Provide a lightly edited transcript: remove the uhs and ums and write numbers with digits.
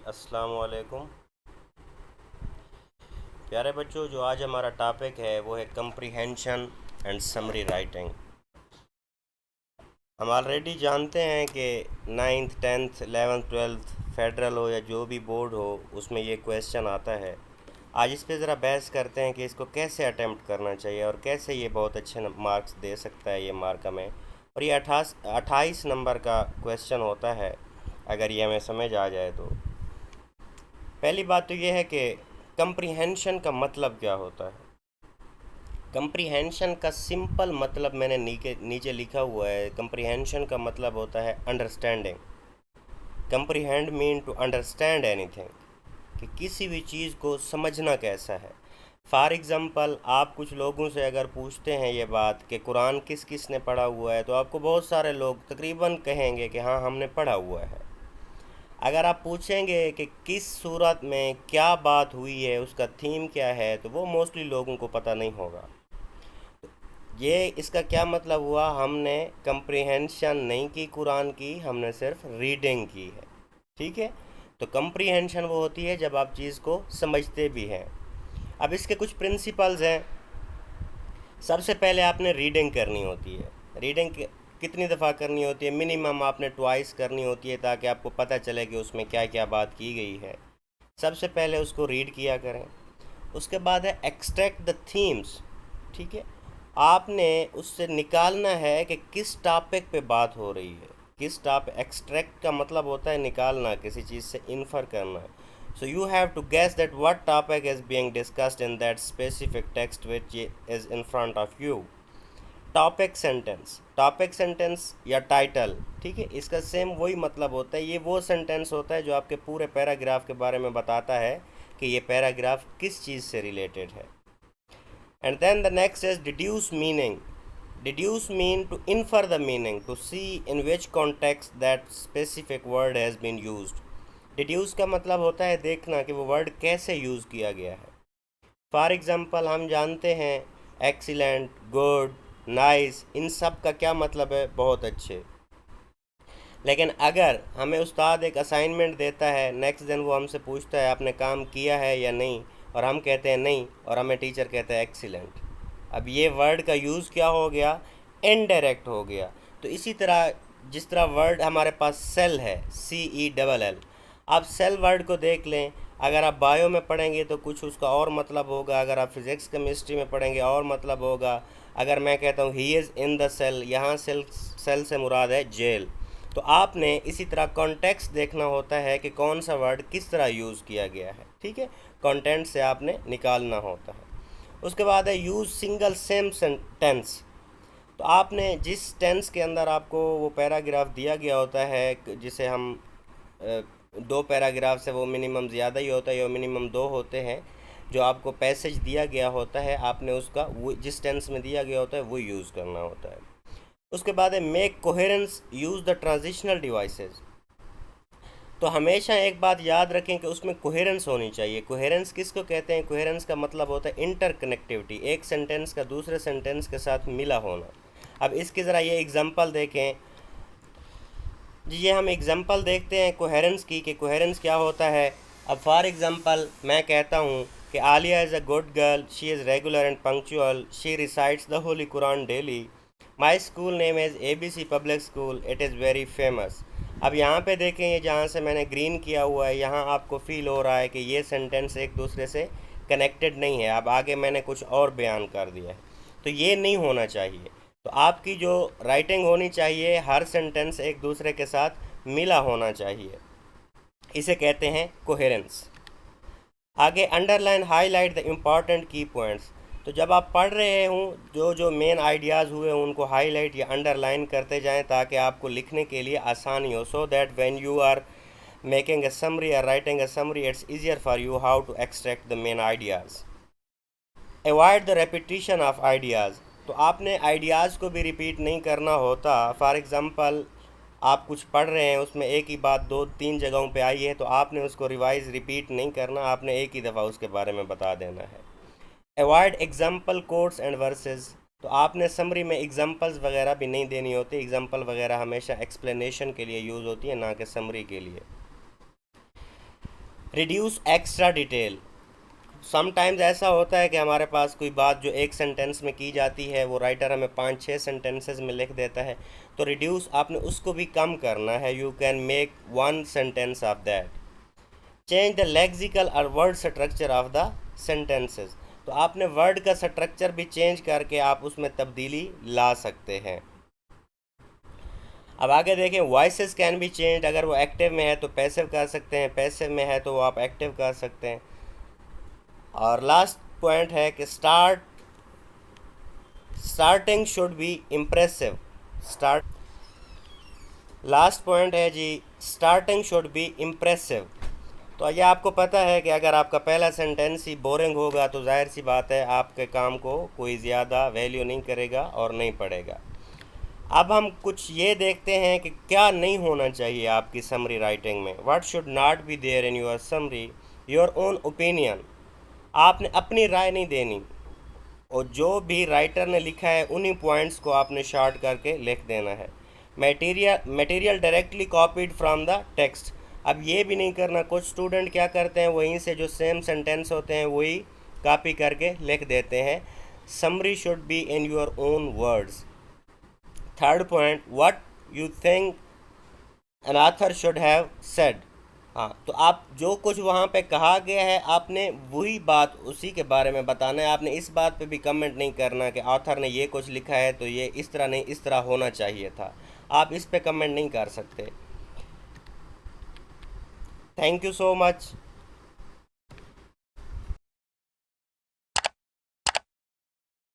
अस्सलाम वालेकुम। प्यारे बच्चों, जो आज हमारा टॉपिक है वो है कंप्रीहेंशन एंड समरी राइटिंग। हम ऑलरेडी जानते हैं कि ninth tenth 11th 12th federal हो या जो भी बोर्ड हो उसमें ये क्वेश्चन आता है। आज इस पे ज़रा बहस करते हैं कि इसको कैसे अटेम्प्ट करना चाहिए और कैसे ये बहुत अच्छे मार्क्स दे सकता है ये मार्क हमें। और ये 28 नंबर का क्वेश्चन होता है अगर ये हमें समझ आ जाए तो। पहली बात तो ये है कि कंप्रीहेंशन का मतलब क्या होता है। कंप्रीहेंशन का सिंपल मतलब मैंने नीचे नीचे लिखा हुआ है। कंप्रीहेंशन का मतलब होता है understanding. Comprehend mean to understand anything, कि किसी भी चीज़ को समझना कैसा है। फॉर एग्ज़ाम्पल, आप कुछ लोगों से अगर पूछते हैं ये बात कि कुरान किस किस ने पढ़ा हुआ है, तो आपको बहुत सारे लोग तकरीबन कहेंगे कि हाँ हमने पढ़ा हुआ है। अगर आप पूछेंगे कि किस सूरत में क्या बात हुई है, उसका थीम क्या है, तो वो मोस्टली लोगों को पता नहीं होगा। ये इसका क्या मतलब हुआ, हमने कंप्रीहेंशन नहीं की कुरान की, हमने सिर्फ रीडिंग की है। ठीक है। तो कंप्रीहेंशन वो होती है जब आप चीज़ को समझते भी हैं। अब इसके कुछ प्रिंसिपल्स हैं। सबसे पहले आपने रीडिंग करनी होती है। रीडिंग कितनी दफ़ा करनी होती है? मिनिमम आपने ट्वाइस करनी होती है, ताकि आपको पता चले कि उसमें क्या क्या बात की गई है। सबसे पहले उसको रीड किया करें। उसके बाद है एक्सट्रैक्ट द थीम्स। ठीक है। आपने उससे निकालना है कि किस टॉपिक पे बात हो रही है। किस टॉपिक, एक्सट्रैक्ट का मतलब होता है निकालना, किसी चीज़ से इन्फर करना। So you have to guess that what topic is being discussed in that specific text which is in front of you. Topic sentence या टाइटल, ठीक है, इसका सेम वही मतलब होता है। ये वो सेंटेंस होता है जो आपके पूरे पैराग्राफ के बारे में बताता है कि ये पैराग्राफ किस चीज़ से रिलेटेड है। And then the next is deduce meaning. Deduce mean to infer the meaning, to see in which context that specific word has been used. Deduce का मतलब होता है देखना कि वो वर्ड कैसे यूज़ किया गया है। फॉर एग्ज़ाम्पल, हम जानते हैं एक्सीलेंट, गुड, नाइस, इन सब का क्या मतलब है? बहुत अच्छे। लेकिन अगर हमें उस्ताद एक असाइनमेंट देता है, नेक्स्ट दिन वो हमसे पूछता है आपने काम किया है या नहीं, और हम कहते हैं नहीं, और हमें टीचर कहता है एक्सीलेंट। अब ये वर्ड का यूज़ क्या हो गया? इनडायरेक्ट हो गया। तो इसी तरह जिस तरह वर्ड हमारे पास सेल है, CELL, आप सेल वर्ड को देख लें। अगर आप बायो में पढ़ेंगे तो कुछ उसका और मतलब होगा, अगर आप फिज़िक्स केमिस्ट्री में पढ़ेंगे और मतलब होगा। अगर मैं कहता हूँ he is in the cell, यहाँ सेल से मुराद है जेल। तो आपने इसी तरह कॉन्टेक्स्ट देखना होता है कि कौन सा वर्ड किस तरह यूज़ किया गया है। ठीक है। कंटेंट से आपने निकालना होता है। उसके बाद है यूज़ सिंगल सेम टेंस। तो आपने जिस टेंस के अंदर आपको वो पैराग्राफ दिया गया होता है, जिसे हम दो पैराग्राफ से, वो मिनिमम ज़्यादा ही होता है या मिनिमम दो होते हैं, जो आपको पैसेज दिया गया होता है, आपने उसका वो जिस टेंस में दिया गया होता है वो यूज़ करना होता है। उसके बाद है make coherence, use the transitional devices. तो हमेशा एक बात याद रखें कि उसमें कोहेरेंस होनी चाहिए। कोहेरेंस किसको कहते हैं? कोहेरेंस का मतलब होता है इंटरकनेक्टिविटी, एक सेंटेंस का दूसरे सेंटेंस के साथ मिला होना। अब इसके ज़रा ये एग्जांपल देखें जी। ये हम एग्जांपल देखते हैं कोहेरेंस की, कि कोहेरेंस क्या होता है। अब फॉर एग्जांपल मैं कहता हूँ कि Alia is a good girl, she is regular and punctual, she recites the Holi Quran daily, my school name is ABC public school, it is very famous. अब यहाँ पे देखें, ये जहाँ से मैंने ग्रीन किया हुआ है, यहाँ आपको फील हो रहा है कि ये सेंटेंस एक दूसरे से कनेक्टेड नहीं है। अब आगे मैंने कुछ और बयान कर दिया है, तो ये नहीं होना चाहिए। तो आपकी जो राइटिंग होनी चाहिए, हर सेंटेंस एक दूसरे के साथ मिला होना चाहिए। इसे कहते हैं कोहेरेंस। आगे अंडरलाइन हाईलाइट द इम्पॉर्टेंट की पॉइंट्स। तो जब आप पढ़ रहे हों, जो जो मेन आइडियाज़ हुए उनको हाईलाइट या अंडरलाइन करते जाएं, ताकि आपको लिखने के लिए आसानी हो। So that when you are making a summary or writing a summary, it's easier for you how to extract the main ideas. Avoid the repetition of ideas. तो आपने आइडियाज़ को भी रिपीट नहीं करना होता। फॉर एग्ज़ाम्पल, आप कुछ पढ़ रहे हैं, उसमें एक ही बात दो तीन जगहों पे आई है, तो आपने उसको रिवाइज रिपीट नहीं करना, आपने एक ही दफ़ा उसके बारे में बता देना है। Avoid example quotes and versus. तो आपने समरी में एग्जाम्पल्स वगैरह भी नहीं देनी होती। एग्जाम्पल वगैरह हमेशा एक्सप्लेनेशन के लिए यूज़ होती है, ना कि समरी के लिए। Reduce extra detail. समटाइम्स ऐसा होता है कि हमारे पास कोई बात जो एक सेंटेंस में की जाती है वो राइटर हमें 5-6 सेंटेंसेस में लिख देता है, तो रिड्यूस आपने उसको भी कम करना है। You can make 1 sentence of that. Change the lexical और word structure of the sentences. तो आपने वर्ड का स्ट्रक्चर भी चेंज करके आप उसमें तब्दीली ला सकते हैं। अब आगे देखें, वॉइसेस कैन बी चेंज। अगर वो एक्टिव में है तो पैसिव कर सकते हैं, पैसिव में है तो वो आप एक्टिव कर सकते हैं। और लास्ट पॉइंट है कि starting should be impressive. Last point है जी, स्टार्टिंग शुड बी इम्प्रेसिव। तो ये आपको पता है कि अगर आपका पहला सेंटेंस ही बोरिंग होगा तो जाहिर सी बात है आपके काम को कोई ज़्यादा वैल्यू नहीं करेगा और नहीं पड़ेगा। अब हम कुछ ये देखते हैं कि क्या नहीं होना चाहिए आपकी समरी राइटिंग में। What should not be there in your summary, your own opinion. आपने अपनी राय नहीं देनी, और जो भी राइटर ने लिखा है उन्हीं पॉइंट्स को आपने शॉर्ट करके लिख देना है। Material directly copied from the text. अब ये भी नहीं करना, कुछ स्टूडेंट क्या करते हैं वहीं से जो सेम सेंटेंस होते हैं वही कॉपी करके लिख देते हैं। Summary should be in your own words. Third point, what you think an author should have said. हाँ, तो आप जो कुछ वहाँ पे कहा गया है आपने वही बात उसी के बारे में बताना है। आपने इस बात पे भी कमेंट नहीं करना कि ऑथर ने ये कुछ लिखा है तो ये इस तरह नहीं, इस तरह होना चाहिए था। आप इस पे कमेंट नहीं कर सकते। Thank you so much.